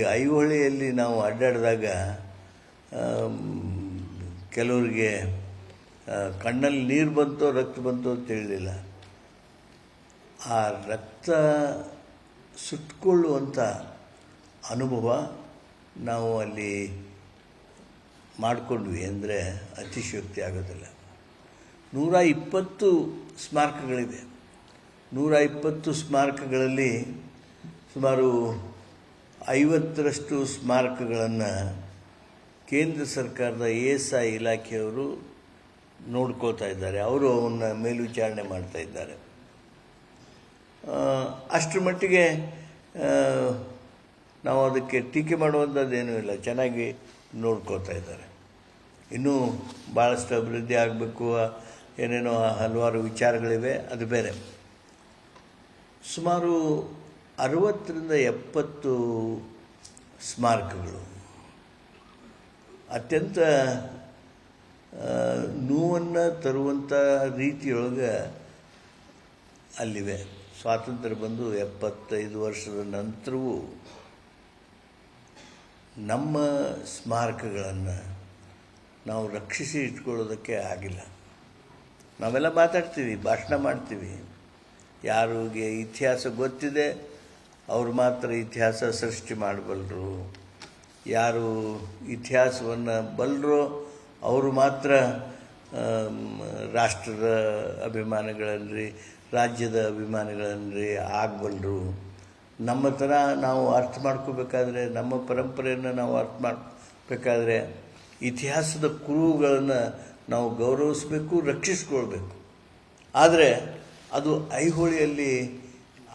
ಈ ಐಹೊಳೆಯಲ್ಲಿ ನಾವು ಅಡ್ಡಾಡಿದಾಗ ಕೆಲವರಿಗೆ ಕಣ್ಣಲ್ಲಿ ನೀರು ಬಂತೋ ರಕ್ತ ಬಂತೋ ತಿಳಿಲಿಲ್ಲ. ಆ ರಕ್ತ ಸುತ್ತಕೊಳ್ಳುವಂಥ ಅನುಭವ ನಾವು ಅಲ್ಲಿ ಮಾಡಿಕೊಂಡ್ವಿ ಅಂದರೆ ಅತಿಶಯೋಕ್ತಿ ಆಗೋದಿಲ್ಲ. 120 ಸ್ಮಾರಕಗಳಿವೆ. 120 ಸ್ಮಾರಕಗಳಲ್ಲಿ ಸುಮಾರು 50ರಷ್ಟು ಸ್ಮಾರಕಗಳನ್ನು ಕೇಂದ್ರ ಸರ್ಕಾರದ ESI ಇಲಾಖೆಯವರು ನೋಡ್ಕೋತಾ ಇದ್ದಾರೆ. ಅವರು ಅವನ್ನ ಮೇಲ್ವಿಚಾರಣೆ ಮಾಡ್ತಾ ಇದ್ದಾರೆ. ಅಷ್ಟರ ಮಟ್ಟಿಗೆ ನಾವು ಅದಕ್ಕೆ ಟೀಕೆ ಮಾಡುವಂಥದ್ದೇನೂ ಇಲ್ಲ. ಚೆನ್ನಾಗಿ ನೋಡ್ಕೋತಾ ಇದ್ದಾರೆ. ಇನ್ನೂ ಭಾಳಷ್ಟು ಅಭಿವೃದ್ಧಿ ಆಗಬೇಕು, ಏನೇನೋ ಹಲವಾರು ವಿಚಾರಗಳಿವೆ, ಅದು ಬೇರೆ. ಸುಮಾರು 60ರಿಂದ 70 ಸ್ಮಾರಕಗಳು ಅತ್ಯಂತ ನೋವನ್ನು ತರುವಂಥ ರೀತಿಯೊಳಗೆ ಅಲ್ಲಿವೆ. ಸ್ವಾತಂತ್ರ್ಯ ಬಂದು 75 ವರ್ಷದ ನಂತರವೂ ನಮ್ಮ ಸ್ಮಾರಕಗಳನ್ನು ನಾವು ರಕ್ಷಿಸಿ ಇಟ್ಕೊಳ್ಳೋದಕ್ಕೆ ಆಗಿಲ್ಲ. ನಾವೆಲ್ಲ ಮಾತಾಡ್ತೀವಿ, ಭಾಷಣ ಮಾಡ್ತೀವಿ. ಯಾರಿಗೆ ಇತಿಹಾಸ ಗೊತ್ತಿದೆ ಅವರು ಮಾತ್ರ ಇತಿಹಾಸ ಸೃಷ್ಟಿ ಮಾಡಬಲ್ಲರು. ಯಾರು ಇತಿಹಾಸವನ್ನು ಬಲ್ಲರೋ ಅವರು ಮಾತ್ರ ರಾಷ್ಟ್ರದ ಅಭಿಮಾನಿಗಳನ್ರಿ, ರಾಜ್ಯದ ಅಭಿಮಾನಿಗಳನ್ರಿ ಆಗಬಲ್ಲರು. ನಮ್ಮ ಥರ ನಾವು ಅರ್ಥ ಮಾಡ್ಕೋಬೇಕಾದ್ರೆ, ನಮ್ಮ ಪರಂಪರೆಯನ್ನು ನಾವು ಅರ್ಥ ಮಾಡಬೇಕಾದ್ರೆ ಇತಿಹಾಸದ ಕುರುಹುಗಳನ್ನು ನಾವು ಗೌರವಿಸಬೇಕು, ರಕ್ಷಿಸ್ಕೊಳ್ಬೇಕು. ಆದರೆ ಅದು ಐಹೊಳೆಯಲ್ಲಿ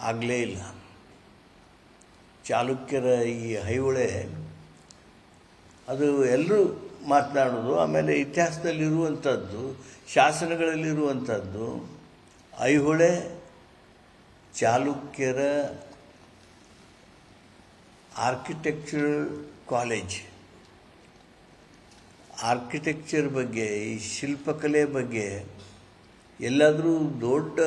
ಆಗಲೇ ಇಲ್ಲ. ಚಾಲುಕ್ಯರ ಈ ಐಹೊಳೆ ಅದು ಎಲ್ಲರೂ ಮಾತನಾಡೋದು. ಆಮೇಲೆ ಇತಿಹಾಸದಲ್ಲಿರುವಂಥದ್ದು, ಶಾಸನಗಳಲ್ಲಿರುವಂಥದ್ದು ಐಹೊಳೆ ಚಾಲುಕ್ಯರ ಆರ್ಕಿಟೆಕ್ಚರಲ್ ಕಾಲೇಜ್. ಆರ್ಕಿಟೆಕ್ಚರ್ ಬಗ್ಗೆ, ಈ ಶಿಲ್ಪಕಲೆ ಬಗ್ಗೆ ಎಲ್ಲಾದರೂ ದೊಡ್ಡ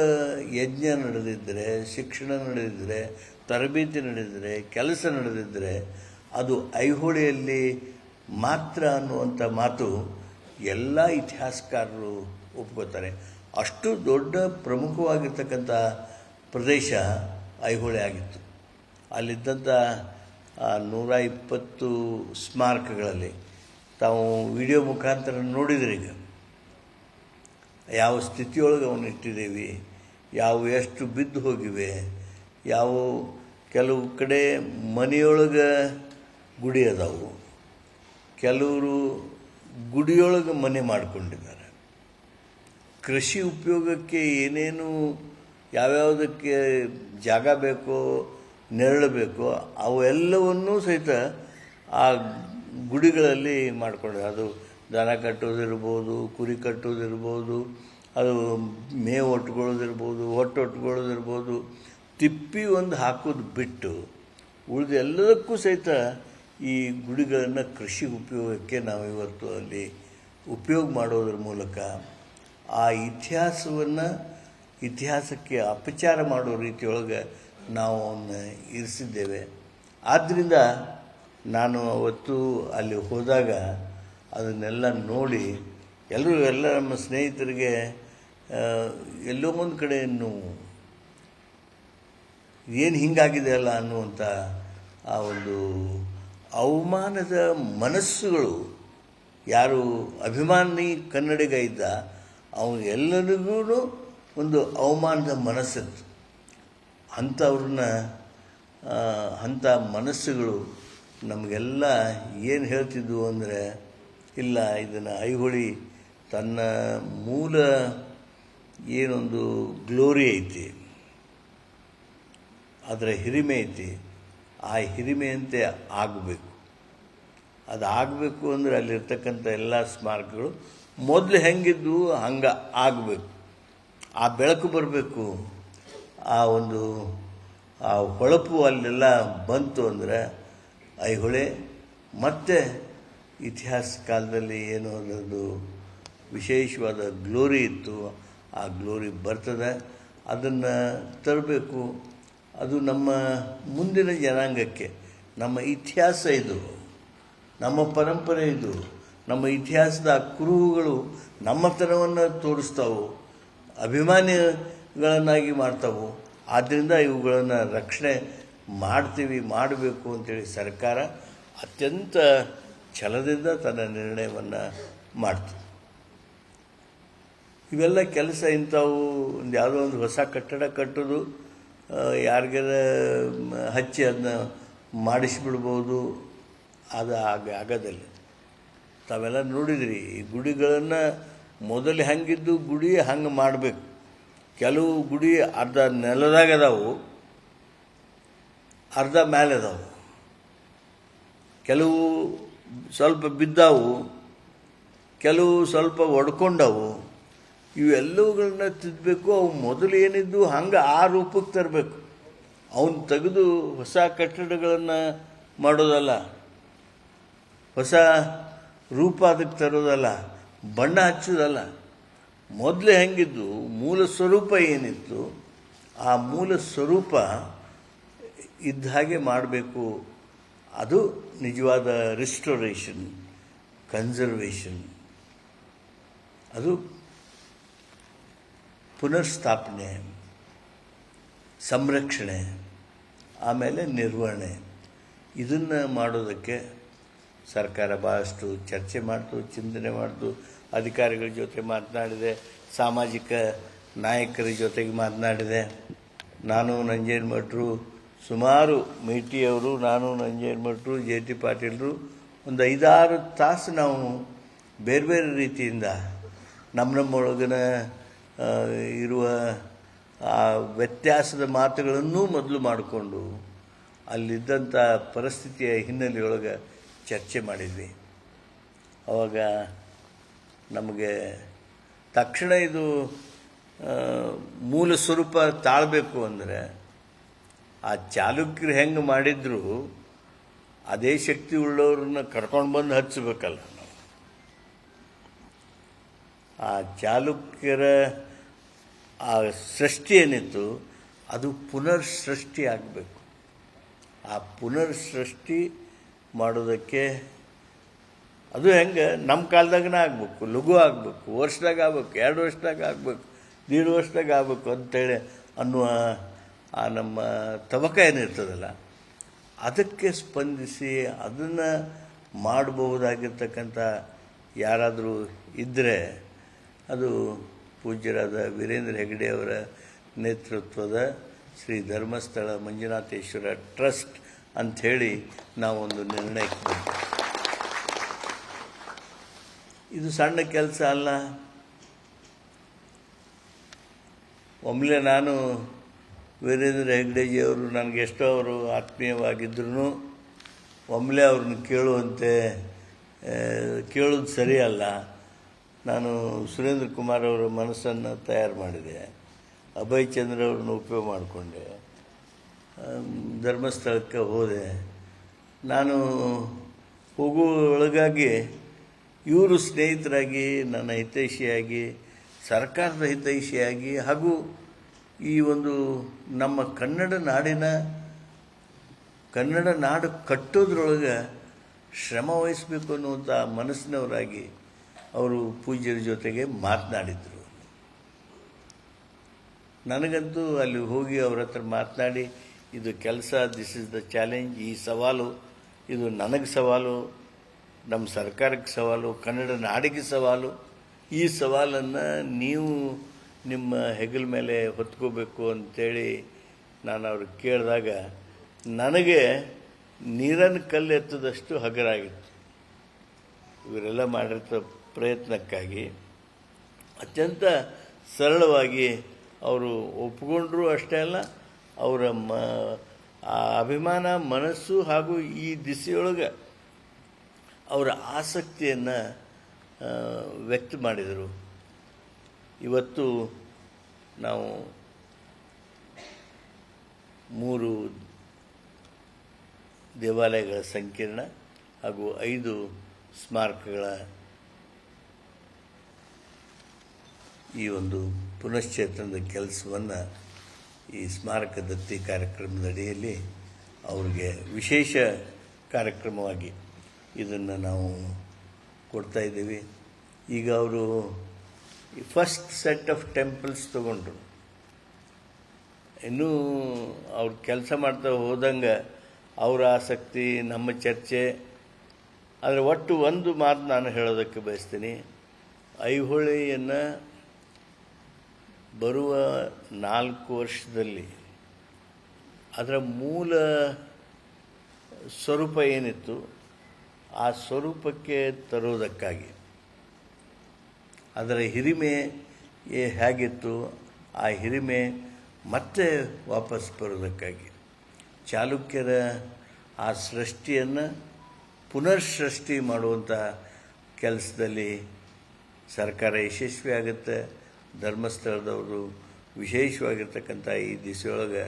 ಯಜ್ಞ ನಡೆದಿದ್ದರೆ, ಶಿಕ್ಷಣ ನಡೆದಿದ್ದರೆ, ತರಬೇತಿ ನಡೆದಿದ್ದರೆ, ಕೆಲಸ ನಡೆದಿದ್ದರೆ ಅದು ಐಹೊಳೆಯಲ್ಲಿ ಮಾತ್ರ ಅನ್ನುವಂಥ ಮಾತು ಎಲ್ಲ ಇತಿಹಾಸಕಾರರು ಒಪ್ಕೋತಾರೆ. ಅಷ್ಟು ದೊಡ್ಡ ಪ್ರಮುಖವಾಗಿರ್ತಕ್ಕಂಥ ಪ್ರದೇಶ ಐಹೊಳೆ ಆಗಿತ್ತು. ಅಲ್ಲಿದ್ದಂಥ 120 ಸ್ಮಾರಕಗಳಲ್ಲಿ ತಾವು ವಿಡಿಯೋ ಮುಖಾಂತರ ನೋಡಿದ್ರಿ. ಈಗ ಯಾವ ಸ್ಥಿತಿಯೊಳಗೆ ಅವನ್ನ ಇಟ್ಟಿದ್ದೀವಿ, ಎಷ್ಟು ಬಿದ್ದು ಹೋಗಿವೆ, ಕೆಲವು ಕಡೆ ಮನೆಯೊಳಗೆ ಗುಡಿ ಅದಾವು, ಕೆಲವರು ಗುಡಿಯೊಳಗೆ ಮನೆ ಮಾಡಿಕೊಂಡಿದ್ದಾರೆ. ಕೃಷಿ ಉಪಯೋಗಕ್ಕೆ ಏನೇನು ಯಾವ್ಯಾವುದಕ್ಕೆ ಜಾಗ ಬೇಕೋ, ನೆರಳು ಬೇಕೋ ಅವೆಲ್ಲವನ್ನೂ ಸಹಿತ ಆ ಗುಡಿಗಳಲ್ಲಿ ಮಾಡಿಕೊಂಡಿದ್ದಾರೆ. ಅದು ದನ ಕಟ್ಟೋದಿರ್ಬೋದು, ಕುರಿ ಕಟ್ಟೋದಿರ್ಬೋದು, ಅದು ಮೇವು ಒಟ್ಕೊಳ್ಳೋದಿರ್ಬೋದು, ಒಟ್ಕೊಳ್ಳೋದಿರ್ಬೋದು, ತಿಪ್ಪಿ ಒಂದು ಹಾಕೋದು ಬಿಟ್ಟು ಉಳಿದ ಎಲ್ಲದಕ್ಕೂ ಸಹಿತ ಈ ಗುಡಿಗಳನ್ನು ಕೃಷಿ ಉಪಯೋಗಕ್ಕೆ ನಾವು ಇವತ್ತು ಅಲ್ಲಿ ಉಪಯೋಗ ಮಾಡೋದ್ರ ಮೂಲಕ ಆ ಇತಿಹಾಸಕ್ಕೆ ಅಪಚಾರ ಮಾಡೋ ರೀತಿಯೊಳಗೆ ನಾವು ಅವನ್ನ ಇರಿಸಿದ್ದೇವೆ. ಆದ್ದರಿಂದ ನಾನು ಅವತ್ತು ಅಲ್ಲಿ ಹೋದಾಗ ಅದನ್ನೆಲ್ಲ ನೋಡಿ ಎಲ್ಲ ನಮ್ಮ ಸ್ನೇಹಿತರಿಗೆ ಎಲ್ಲೋ ಒಂದು ಕಡೆ ಏನು ಹಿಂಗಾಗಿದೆ ಅಲ್ಲ ಅನ್ನುವಂಥ ಆ ಒಂದು ಅವಮಾನದ ಮನಸ್ಸುಗಳು, ಯಾರು ಅಭಿಮಾನಿ ಕನ್ನಡಿಗ ಇದ್ದ ಅವನು ಎಲ್ಲರಿಗೂ ಒಂದು ಅವಮಾನದ ಮನಸ್ಸಿತ್ತು. ಅಂಥ ಮನಸ್ಸುಗಳು ನಮಗೆಲ್ಲ ಏನು ಹೇಳ್ತಿದ್ವು ಅಂದರೆ, ಇಲ್ಲ ಇದನ್ನು ಐಹೊಳೆ ತನ್ನ ಮೂಲ ಏನೊಂದು ಗ್ಲೋರಿ ಐತಿ, ಅದರ ಹಿರಿಮೆ ಐತಿ, ಆ ಹಿರಿಮೆಯಂತೆ ಆಗಬೇಕು. ಅದು ಆಗಬೇಕು ಅಂದರೆ ಅಲ್ಲಿರ್ತಕ್ಕಂಥ ಎಲ್ಲ ಸ್ಮಾರಕಗಳು ಮೊದಲು ಹೆಂಗಿದ್ವು ಹಂಗೆ ಆಗಬೇಕು. ಆ ಬೆಳಕು ಬರಬೇಕು, ಆ ಹೊಳಪು ಅಲ್ಲೆಲ್ಲ ಬಂತು ಅಂದರೆ ಐಹೊಳೆ ಮತ್ತೆ ಇತಿಹಾಸ ಕಾಲದಲ್ಲಿ ಏನೋ ಅದರದ್ದು ವಿಶೇಷವಾದ ಗ್ಲೋರಿ ಇತ್ತು, ಆ ಗ್ಲೋರಿ ಬರ್ತದೆ. ಅದನ್ನು ತರಬೇಕು. ಅದು ನಮ್ಮ ಮುಂದಿನ ಜನಾಂಗಕ್ಕೆ, ನಮ್ಮ ಇತಿಹಾಸ ಇದು, ನಮ್ಮ ಪರಂಪರೆ ಇದು. ನಮ್ಮ ಇತಿಹಾಸದ ಕುರುಹುಗಳು ನಮ್ಮತನವನ್ನು ತೋರಿಸ್ತಾವೆ, ಅಭಿಮಾನಿಗಳನ್ನಾಗಿ ಮಾಡ್ತಾವೆ. ಆದ್ದರಿಂದ ಇವುಗಳನ್ನು ರಕ್ಷಣೆ ಮಾಡಬೇಕು ಅಂತೇಳಿ ಸರ್ಕಾರ ಅತ್ಯಂತ ಛಲದಿಂದ ತನ್ನ ನಿರ್ಣಯವನ್ನು ಮಾಡ್ತು. ಇವೆಲ್ಲ ಕೆಲಸ ಇಂಥವು. ಒಂದು ಯಾವುದೋ ಒಂದು ಹೊಸ ಕಟ್ಟಡ ಕಟ್ಟೋದು, ಯಾರಿಗಾರ ಹಚ್ಚಿ ಅದನ್ನ ಮಾಡಿಸಿಬಿಡ್ಬೋದು, ಅದು ಆಗೋದಿಲ್ಲ. ತಾವೆಲ್ಲ ನೋಡಿದ್ರಿ, ಈ ಗುಡಿಗಳನ್ನು ಮೊದಲು ಹೆಂಗಿದ್ದು ಗುಡಿ ಹಂಗೆ ಮಾಡಬೇಕು. ಕೆಲವು ಗುಡಿ ಅರ್ಧ ನೆಲದಾಗ ಅದಾವು, ಅರ್ಧ ಮೇಲೆ ಅದಾವು, ಕೆಲವು ಸ್ವಲ್ಪ ಬಿದ್ದಾವು, ಕೆಲವು ಸ್ವಲ್ಪ ಒಡ್ಕೊಂಡವು. ಇವೆಲ್ಲವುಗಳನ್ನ ತಿದ್ದಬೇಕು. ಅವು ಮೊದಲು ಏನಿದ್ದು ಹಂಗೆ ಆ ರೂಪಕ್ಕೆ ತರಬೇಕು. ಅವನ್ನ ತೆಗೆದು ಹೊಸ ಕಟ್ಟಡಗಳನ್ನು ಮಾಡೋದಲ್ಲ, ಹೊಸ ರೂಪ ಅದಕ್ಕೆ ತರೋದಲ್ಲ, ಬಣ್ಣ ಹಚ್ಚೋದಲ್ಲ. ಮೊದಲೇ ಹೆಂಗಿದ್ದು ಮೂಲ ಸ್ವರೂಪ ಏನಿತ್ತು ಆ ಮೂಲ ಸ್ವರೂಪ ಇದ್ದ ಹಾಗೆ ಮಾಡಬೇಕು. ಅದು ನಿಜವಾದ ರಿಸ್ಟೋರೇಷನ್, ಕನ್ಸರ್ವೇಷನ್, ಅದು ಪುನರ್ಸ್ಥಾಪನೆ, ಸಂರಕ್ಷಣೆ, ಆಮೇಲೆ ನಿರ್ವಹಣೆ. ಇದನ್ನು ಮಾಡೋದಕ್ಕೆ ಸರ್ಕಾರ ಭಾಳಷ್ಟು ಚರ್ಚೆ ಮಾಡ್ತು, ಚಿಂತನೆ ಮಾಡ್ತು. ಅಧಿಕಾರಿಗಳ ಜೊತೆ ಮಾತನಾಡಿದೆ, ಸಾಮಾಜಿಕ ನಾಯಕರ ಜೊತೆಗೆ ಮಾತನಾಡಿದೆ. ನಾನು ನಂಜೇನಮಠರು, ಸುಮಾರು ಮೇಟಿಯವರು, ನಾನು ನಂಜೇನಮಠರು, ಜೆ ಟಿ ಪಾಟೀಲರು ಒಂದು 5-6 ತಾಸು ನಾವು ಬೇರೆ ಬೇರೆ ರೀತಿಯಿಂದ ನಮ್ಮೊಳಗನ ಇರುವ ಆ ವ್ಯತ್ಯಾಸದ ಮಾತುಗಳನ್ನೂ ಮೊದಲು ಮಾಡಿಕೊಂಡು ಅಲ್ಲಿದ್ದಂಥ ಪರಿಸ್ಥಿತಿಯ ಹಿನ್ನೆಲೆಯೊಳಗೆ ಚರ್ಚೆ ಮಾಡಿದ್ವಿ. ಆವಾಗ ನಮಗೆ ತಕ್ಷಣ ಇದು ಮೂಲ ಸ್ವರೂಪ ತಾಳಬೇಕು ಅಂದರೆ ಆ ಚಾಲುಕ್ಯರು ಹೆಂಗೆ ಮಾಡಿದ್ರು ಅದೇ ಶಕ್ತಿ ಉಳ್ಳವ್ರನ್ನ ಕರ್ಕೊಂಡು ಬಂದು ಹಚ್ಚಬೇಕಲ್ಲ ನಾವು. ಆ ಚಾಲುಕ್ಯರ ಆ ಸೃಷ್ಟಿ ಏನಿತ್ತು ಅದು ಪುನರ್ ಸೃಷ್ಟಿ ಆಗಬೇಕು. ಆ ಪುನರ್ ಸೃಷ್ಟಿ ಮಾಡೋದಕ್ಕೆ ಅದು ಹೆಂಗೆ ನಮ್ಮ ಕಾಲದಾಗನೇ ಆಗಬೇಕು, ಲಘು ಆಗಬೇಕು, ವರ್ಷದಾಗ ಆಗ್ಬೇಕು, 2 ವರ್ಷದಾಗ ಆಗಬೇಕು, 1.5 ವರ್ಷದಾಗ ಆಗಬೇಕು ಅಂತೇಳಿ ಅನ್ನುವ ಆ ನಮ್ಮ ತವಕ ಏನಿರ್ತದಲ್ಲ ಅದಕ್ಕೆ ಸ್ಪಂದಿಸಿ ಅದನ್ನು ಮಾಡಬಹುದಾಗಿರ್ತಕ್ಕಂಥ ಯಾರಾದರೂ ಇದ್ದರೆ ಅದು ಪೂಜ್ಯರಾದ ವೀರೇಂದ್ರ ಹೆಗಡೆ ಅವರ ನೇತೃತ್ವದ ಶ್ರೀ ಧರ್ಮಸ್ಥಳ ಮಂಜುನಾಥೇಶ್ವರ ಟ್ರಸ್ಟ್ ಅಂಥೇಳಿ ನಾವೊಂದು ನಿರ್ಣಯಕ್ಕೆ ಬಂದ್ವಿ. ಇದು ಸಣ್ಣ ಕೆಲಸ ಅಲ್ಲ. ಒಮ್ಮೆ ನಾನು ವೀರೇಂದ್ರ ಹೆಗ್ಡೆಜಿಯವರು ನನಗೆ ಎಷ್ಟೋ ಅವರು ಆತ್ಮೀಯವಾಗಿದ್ದರೂ ಒಮ್ಮೆ ಅವ್ರನ್ನ ಕೇಳೋದು ಸರಿಯಲ್ಲ. ನಾನು ಸುರೇಂದ್ರ ಕುಮಾರ್ ಅವರ ಮನಸ್ಸನ್ನು ತಯಾರು ಮಾಡಿದೆ, ಅಭಯ್ ಚಂದ್ರ ಅವ್ರನ್ನ ಉಪಯೋಗ ಮಾಡಿಕೊಂಡೆ, ಧರ್ಮಸ್ಥಳಕ್ಕೆ ಹೋದೆ. ನಾನು ಹೋಗುವೊಳಗಾಗಿ ಇವರು ಸ್ನೇಹಿತರಾಗಿ, ನನ್ನ ಹಿತೈಷಿಯಾಗಿ, ಸರ್ಕಾರದ ಹಿತೈಷಿಯಾಗಿ, ಹಾಗೂ ಈ ಒಂದು ನಮ್ಮ ಕನ್ನಡ ನಾಡು ಕಟ್ಟೋದ್ರೊಳಗೆ ಶ್ರಮ ವಹಿಸಬೇಕು ಅನ್ನುವಂಥ ಮನಸ್ಸಿನವರಾಗಿ ಅವರು ಪೂಜ್ಯರ ಜೊತೆಗೆ ಮಾತನಾಡಿದರು. ನನಗಂತೂ ಅಲ್ಲಿ ಹೋಗಿ ಅವ್ರ ಹತ್ರ ಮಾತನಾಡಿ ಇದು ಕೆಲಸ, ದಿಸ್ ಇಸ್ ದ ಚಾಲೆಂಜ್, ಈ ಸವಾಲು ಇದು ನನಗೆ ಸವಾಲು, ನಮ್ಮ ಸರ್ಕಾರಕ್ಕೆ ಸವಾಲು, ಕನ್ನಡ ನಾಡಿಗೆ ಸವಾಲು. ಈ ಸವಾಲನ್ನು ನೀವು ನಿಮ್ಮ ಹೆಗಲ ಮೇಲೆ ಹೊತ್ಕೋಬೇಕು ಅಂತೇಳಿ ನಾನು ಅವ್ರಿಗೆ ಕೇಳಿದಾಗ ನನಗೆ ನೀರನ್ನು ಕಲ್ಲೆತ್ತದಷ್ಟು ಹಗರಾಗಿತ್ತು. ಇವರೆಲ್ಲ ಮಾಡಿರೋ ಪ್ರಯತ್ನಕ್ಕಾಗಿ ಅತ್ಯಂತ ಸರಳವಾಗಿ ಅವರು ಒಪ್ಪಿಕೊಂಡ್ರು. ಅಷ್ಟೇ ಅಲ್ಲ, ಅವರ ಆ ಅಭಿಮಾನ, ಮನಸ್ಸು ಹಾಗೂ ಈ ದಿಸೆಯೊಳಗೆ ಅವರ ಆಸಕ್ತಿಯನ್ನು ವ್ಯಕ್ತ ಮಾಡಿದರು. ಇವತ್ತು ನಾವು 3 ದೇವಾಲಯಗಳ ಸಂಕೀರ್ಣ ಹಾಗೂ 5 ಸ್ಮಾರಕಗಳ ಈ ಒಂದು ಪುನಶ್ಚೇತನದ ಕೆಲಸವನ್ನು ಈ ಸ್ಮಾರಕ ದತ್ತಿ ಕಾರ್ಯಕ್ರಮದ ಅಡಿಯಲ್ಲಿ ಅವ್ರಿಗೆ ವಿಶೇಷ ಕಾರ್ಯಕ್ರಮವಾಗಿ ಇದನ್ನು ನಾವು ಕೊಡ್ತಾಯಿದ್ದೀವಿ. ಈಗ ಅವರು ಫಸ್ಟ್ ಸೆಟ್ ಆಫ್ ಟೆಂಪಲ್ಸ್ ತೊಗೊಂಡ್ರು. ಇನ್ನೂ ಅವ್ರು ಕೆಲಸ ಮಾಡ್ತಾ ಹೋದಂಗೆ ಅವರ ಆಸಕ್ತಿ, ನಮ್ಮ ಚರ್ಚೆ. ಆದರೆ ಒಟ್ಟು ಒಂದು ಮಾತು ನಾನು ಹೇಳೋದಕ್ಕೆ ಬಯಸ್ತೀನಿ. ಐಹೊಳೆಯನ್ನು ಬರುವ 4 ವರ್ಷದಲ್ಲಿ ಅದರ ಮೂಲ ಸ್ವರೂಪ ಏನಿತ್ತು ಆ ಸ್ವರೂಪಕ್ಕೆ ತರೋದಕ್ಕಾಗಿ, ಅದರ ಹಿರಿಮೆ ಹೇಗಿತ್ತು ಆ ಹಿರಿಮೆ ಮತ್ತೆ ವಾಪಸ್ ಬರೋದಕ್ಕಾಗಿ, ಚಾಲುಕ್ಯರ ಆ ಸೃಷ್ಟಿಯನ್ನು ಪುನರ್ಸೃಷ್ಟಿ ಮಾಡುವಂಥ ಕೆಲಸದಲ್ಲಿ ಸರ್ಕಾರ ಯಶಸ್ವಿ ಆಗುತ್ತೆ. ಧರ್ಮಸ್ಥಳದವರು ವಿಶೇಷವಾಗಿರ್ತಕ್ಕಂಥ ಈ ದಿಸೆಯೊಳಗೆ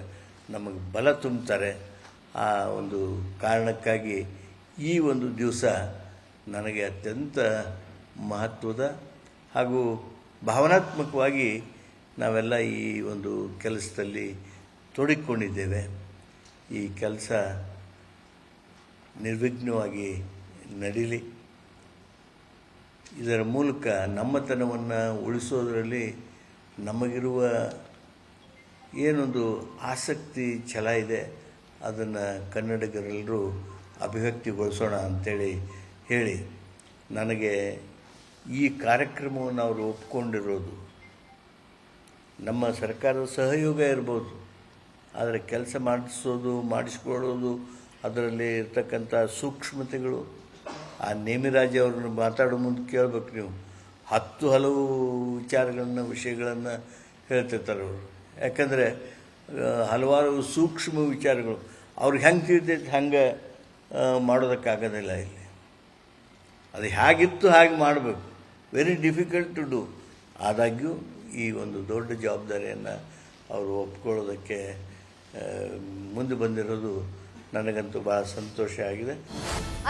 ನಮಗೆ ಬಲ ತುಂಬ್ತಾರೆ. ಆ ಒಂದು ಕಾರಣಕ್ಕಾಗಿ ಈ ಒಂದು ದಿವಸ ನನಗೆ ಅತ್ಯಂತ ಮಹತ್ವದ ಹಾಗೂ ಭಾವನಾತ್ಮಕವಾಗಿ ನಾವೆಲ್ಲ ಈ ಒಂದು ಕೆಲಸದಲ್ಲಿ ತೊಡಗಿಕೊಂಡಿದ್ದೇವೆ. ಈ ಕೆಲಸ ನಿರ್ವಿಘ್ನವಾಗಿ ನಡೀಲಿ. ಇದರ ಮೂಲಕ ನಮ್ಮತನವನ್ನು ಉಳಿಸೋದರಲ್ಲಿ ನಮಗಿರುವ ಏನೊಂದು ಆಸಕ್ತಿ, ಛಲ ಇದೆ, ಅದನ್ನು ಕನ್ನಡಿಗರೆಲ್ಲರೂ ಅಭಿವ್ಯಕ್ತಿಗೊಳಿಸೋಣ ಅಂಥೇಳಿ ಹೇಳಿ, ನನಗೆ ಈ ಕಾರ್ಯಕ್ರಮವನ್ನು ಅವರು ಒಪ್ಕೊಂಡಿರೋದು ನಮ್ಮ ಸರ್ಕಾರದ ಸಹಯೋಗ ಇರ್ಬೋದು, ಆದರೆ ಕೆಲಸ ಮಾಡಿಸ್ಕೊಳ್ಳೋದು ಅದರಲ್ಲಿ ಇರ್ತಕ್ಕಂಥ ಸೂಕ್ಷ್ಮತೆಗಳು, ಆ ನೇಮಿರಾಜ್ ಅವ್ರನ್ನ ಮಾತಾಡೋ ಮುಂದೆ ಕೇಳಬೇಕು ನೀವು. 10 ಹಲವು ವಿಷಯಗಳನ್ನು ಹೇಳ್ತಿರ್ತಾರೆ ಅವರು. ಯಾಕಂದರೆ ಹಲವಾರು ಸೂಕ್ಷ್ಮ ವಿಚಾರಗಳು ಅವ್ರಿಗೆ ಹೆಂಗೆ ತಿಳಿದೈತೆ ಹಂಗೆ ಮಾಡೋದಕ್ಕಾಗೋದಿಲ್ಲ. ಇಲ್ಲಿ ಅದು ಹೇಗಿತ್ತು ಹಾಗೆ ಮಾಡಬೇಕು. Very difficult to do. ಆದಾಗ್ಯೂ ಈ ಒಂದು ದೊಡ್ಡ ಜವಾಬ್ದಾರಿಯನ್ನು ಅವರು ಒಪ್ಕೊಳ್ಳೋದಕ್ಕೆ ಮುಂದೆ ಬಂದಿರೋದು ನನಗಂತೂ ಬಹಳ ಸಂತೋಷ ಆಗಿದೆ.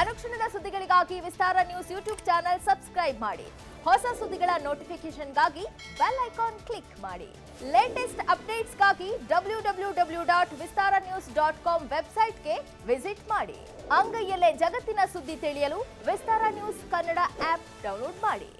ಅನುಕ್ಷಣದ ಸುದ್ದಿಗಳಿಗಾಗಿ ವಿಸ್ತಾರ ನ್ಯೂಸ್ ಯೂಟ್ಯೂಬ್ ಚಾನೆಲ್ ಸಬ್ಸ್ಕ್ರೈಬ್ ಮಾಡಿ. ಹೊಸ ಸುದ್ದಿಗಳ ನೋಟಿಫಿಕೇಶನ್ಗಾಗಿ ಬೆಲ್ ಐಕಾನ್ ಕ್ಲಿಕ್ ಮಾಡಿ. ಲೇಟೆಸ್ಟ್ ಅಪ್ಡೇಟ್ಸ್ಗಾಗಿ www.vistaranews.com ವೆಬ್ಸೈಟ್ಗೆ ವಿಸಿಟ್ ಮಾಡಿ. ಅಂಗೈಯಲ್ಲೇ ಜಗತ್ತಿನ ಸುದ್ದಿ ತಿಳಿಯಲು ವಿಸ್ತಾರ ನ್ಯೂಸ್ ಕನ್ನಡ ಆಪ್ ಡೌನ್ಲೋಡ್ ಮಾಡಿ.